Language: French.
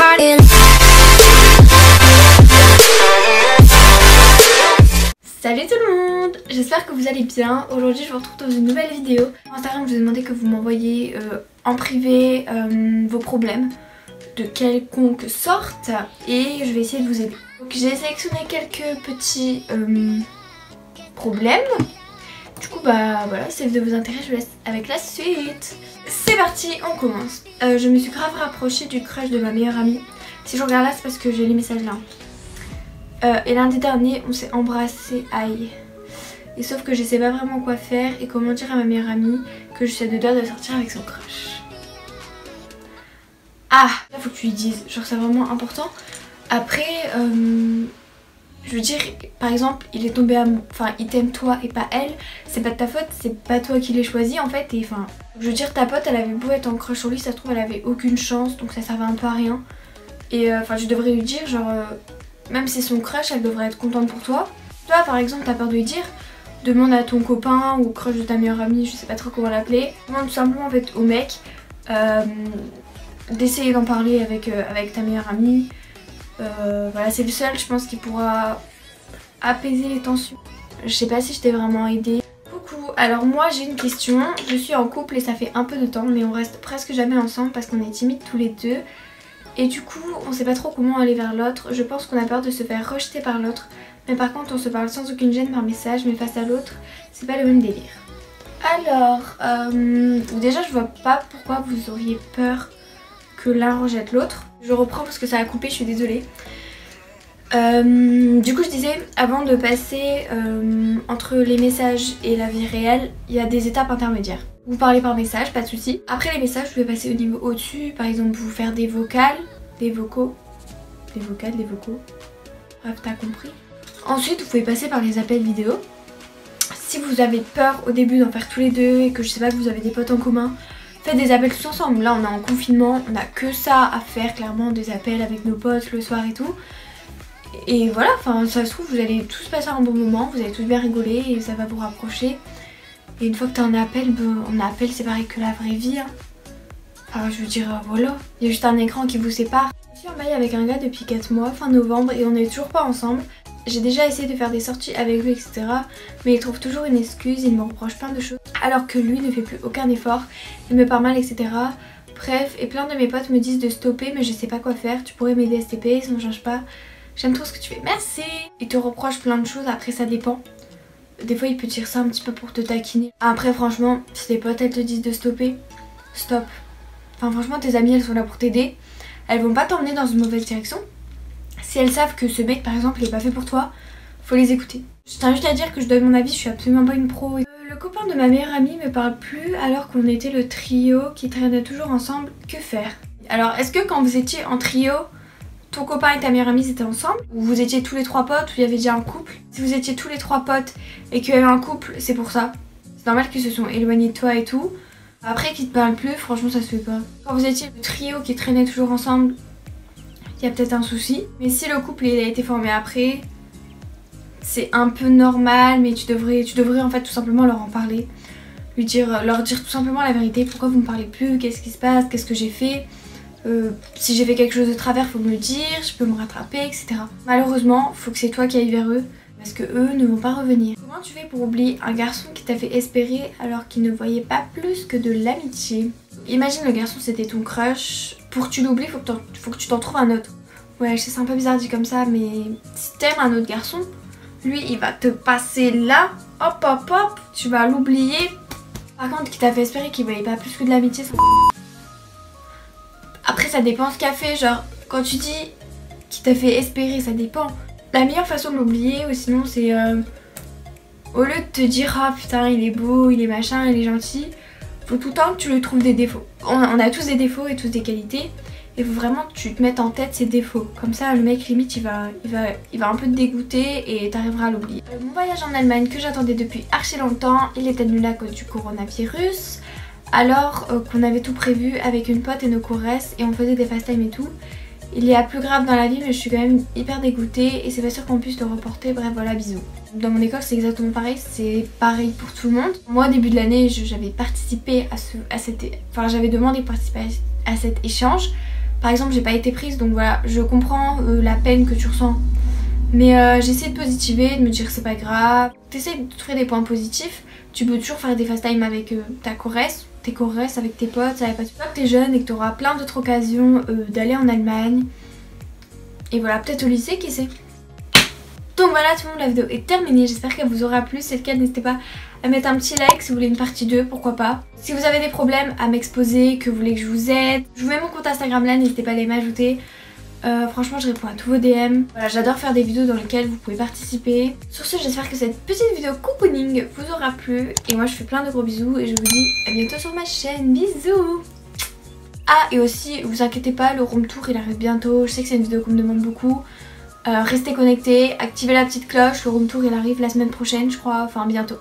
started. Salut tout le monde, j'espère que vous allez bien. Aujourd'hui je vous retrouve dans une nouvelle vidéo. Sur Instagram je vous ai demandé que vous m'envoyiez en privé vos problèmes de quelconque sorte et je vais essayer de vous aider. Donc j'ai sélectionné quelques petits problèmes. Du coup bah voilà, si de vous intéresser, je vous laisse avec la suite. C'est parti, on commence. Je me suis grave rapprochée du crush de ma meilleure amie. Si je regarde là c'est parce que j'ai les messages là. Et lundi dernier on s'est embrassé, aïe. Et sauf que je sais pas vraiment quoi faire et comment dire à ma meilleure amie que je suis à deux doigts de sortir avec son crush. Ah, là faut que tu lui dises, genre c'est vraiment important. Après, je veux dire, par exemple, il est tombé amoureux, enfin il t'aime toi et pas elle, c'est pas de ta faute, c'est pas toi qui l'ai choisi en fait. Et enfin, je veux dire, ta pote elle avait beau être en crush sur lui, ça se trouve elle avait aucune chance, donc ça servait un peu à rien. Et enfin je devrais lui dire genre... même si c'est son crush, elle devrait être contente pour toi. Toi par exemple t'as peur de lui dire, demande à ton copain ou crush de ta meilleure amie, je sais pas trop comment l'appeler. Demande tout simplement en fait au mec d'essayer d'en parler avec ta meilleure amie. Voilà, c'est le seul je pense qui pourra apaiser les tensions. Je sais pas si je t'ai vraiment aidé. Coucou, alors moi j'ai une question. Je suis en couple et ça fait un peu de temps mais on reste presque jamais ensemble parce qu'on est timides tous les deux. Et du coup on sait pas trop comment aller vers l'autre. Je pense qu'on a peur de se faire rejeter par l'autre. Mais par contre on se parle sans aucune gêne par message. Mais face à l'autre c'est pas le même délire. Alors déjà je vois pas pourquoi vous auriez peur que l'un rejette l'autre. Je reprends parce que ça a coupé, je suis désolée. Du coup je disais, avant de passer entre les messages et la vie réelle, il y a des étapes intermédiaires. Vous parlez par message, pas de souci. Après les messages, vous pouvez passer au niveau au-dessus, par exemple vous faire des vocales, des vocaux, des vocales, des vocaux. Bref, t'as compris. Ensuite, vous pouvez passer par les appels vidéo. Si vous avez peur au début d'en faire tous les deux et que je sais pas que vous avez des potes en commun, faites des appels tous ensemble. Là, on est en confinement, on a que ça à faire, clairement, des appels avec nos potes le soir et tout. Et voilà, enfin ça se trouve vous allez tous passer un bon moment, vous allez tous bien rigoler et ça va vous rapprocher. Et une fois que t'as un appel, c'est pareil que la vraie vie. Hein. Enfin je veux dire voilà, il y a juste un écran qui vous sépare. Je suis en bail avec un gars depuis 4 mois, fin novembre, et on n'est toujours pas ensemble. J'ai déjà essayé de faire des sorties avec lui etc. Mais il trouve toujours une excuse, il me reproche plein de choses. Alors que lui ne fait plus aucun effort, il me parle mal etc. Bref, et plein de mes potes me disent de stopper mais je sais pas quoi faire. Tu pourrais m'aider STP, ça ne change pas. J'aime trop ce que tu fais, merci. Il te reproche plein de choses, après ça dépend. Des fois il peut dire ça un petit peu pour te taquiner. Après franchement, si tes potes elles te disent de stopper, stop. Enfin franchement tes amies elles sont là pour t'aider. Elles vont pas t'emmener dans une mauvaise direction. Si elles savent que ce mec par exemple il est pas fait pour toi, faut les écouter. Je tiens juste à dire que je donne mon avis, je suis absolument pas une pro. Le copain de ma meilleure amie me parle plus alors qu'on était le trio qui traînait toujours ensemble. Que faire? Alors est-ce que quand vous étiez en trio, ton copain et ta meilleure amie étaient ensemble, ou vous étiez tous les trois potes, ou il y avait déjà un couple? Si vous étiez tous les trois potes et qu'il y avait un couple, c'est pour ça. C'est normal qu'ils se sont éloignés de toi et tout. Après qu'ils te parlent plus, franchement ça se fait pas. Quand vous étiez le trio qui traînait toujours ensemble, il y a peut-être un souci. Mais si le couple il a été formé après, c'est un peu normal, mais tu devrais en fait tout simplement leur en parler. Leur dire tout simplement la vérité, pourquoi vous me parlez plus, qu'est-ce qui se passe, qu'est-ce que j'ai fait. Si j'ai fait quelque chose de travers, faut me le dire, je peux me rattraper, etc. Malheureusement, faut que c'est toi qui ailles vers eux, parce que eux ne vont pas revenir. Comment tu fais pour oublier un garçon qui t'a fait espérer alors qu'il ne voyait pas plus que de l'amitié? Imagine le garçon c'était ton crush, pour que tu l'oublies, faut que tu t'en trouves un autre. Ouais, je sais c'est un peu bizarre dit comme ça, mais si t'aimes un autre garçon, lui il va te passer là, hop hop hop, tu vas l'oublier. Par contre, qui t'a fait espérer qu'il voyait pas plus que de l'amitié, ça... Après ça dépend ce qu'a fait, genre quand tu dis qu'il t'a fait espérer, ça dépend. La meilleure façon de l'oublier ou sinon c'est au lieu de te dire ah putain il est beau, il est machin, il est gentil, faut tout le temps que tu lui trouves des défauts. On a tous des défauts et tous des qualités et faut vraiment que tu te mettes en tête ses défauts. Comme ça le mec limite il va un peu te dégoûter et t'arriveras à l'oublier. Mon voyage en Allemagne que j'attendais depuis archi longtemps, il est annulé à cause du coronavirus. Alors qu'on avait tout prévu avec une pote et nos caresses et on faisait des FaceTime et tout. Il y a plus grave dans la vie mais je suis quand même hyper dégoûtée et c'est pas sûr qu'on puisse le reporter, bref voilà bisous. Dans mon école c'est exactement pareil, c'est pareil pour tout le monde. Moi au début de l'année j'avais participé à cet... Enfin j'avais demandé de participer à cet échange Par exemple, j'ai pas été prise, donc voilà, je comprends la peine que tu ressens. Mais j'essaie de positiver, de me dire que c'est pas grave. T'essaies de trouver des points positifs. Tu peux toujours faire des FaceTime avec ta choresse, tes choresses, avec tes potes, ça va pas. Tu vois que t'es jeune et que t'auras plein d'autres occasions d'aller en Allemagne. Et voilà, peut-être au lycée, qui sait. Donc voilà tout le monde, la vidéo est terminée, j'espère qu'elle vous aura plu. Si c'est le cas, n'hésitez pas à mettre un petit like si vous voulez une partie 2, pourquoi pas. Si vous avez des problèmes à m'exposer, que vous voulez que je vous aide, je vous mets mon compte Instagram là, n'hésitez pas à aller m'ajouter. Franchement je réponds à tous vos DM. Voilà, j'adore faire des vidéos dans lesquelles vous pouvez participer. Sur ce, j'espère que cette petite vidéo cocooning vous aura plu. Et moi je fais plein de gros bisous et je vous dis à bientôt sur ma chaîne. Bisous. Ah, et aussi, vous inquiétez pas, le room tour il arrive bientôt. Je sais que c'est une vidéo qu'on me demande beaucoup. Restez connectés, activez la petite cloche, le room tour il arrive la semaine prochaine je crois, enfin bientôt.